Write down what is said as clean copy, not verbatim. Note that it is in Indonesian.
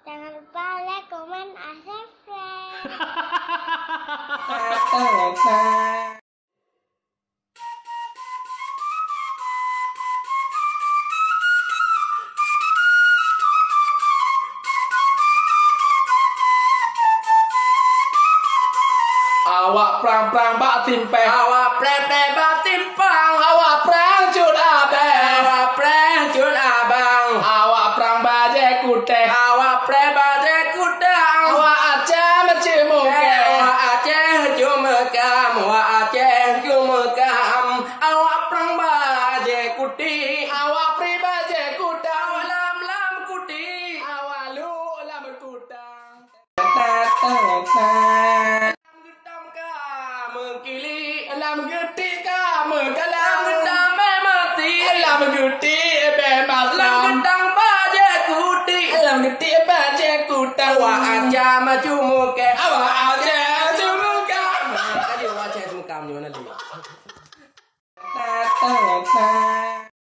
Jangan lupa like, comment, and subscribe. Awak prang-prang bak timpeng, awak plek-plek bak timpang, awak prang cut abang, awak plek cut abang, awak prang baje kuteh, awak plek baje kudang, awak aja mencium awak Aceh cuma kam, awak Aceh cuma kam, awak prang baje kuti, awak pri baje kutang, awak lam kuti, awak lu lam kutang. Mengkili Lam geti ka lam mengkalang, gedang mati, lam geti be lam matlam, gedang baje kuti, lam geti baje kutang. awak Aceh maju muke, awak aja cuma kam. tadi awak Aceh cuma kam, gimana dia? Ta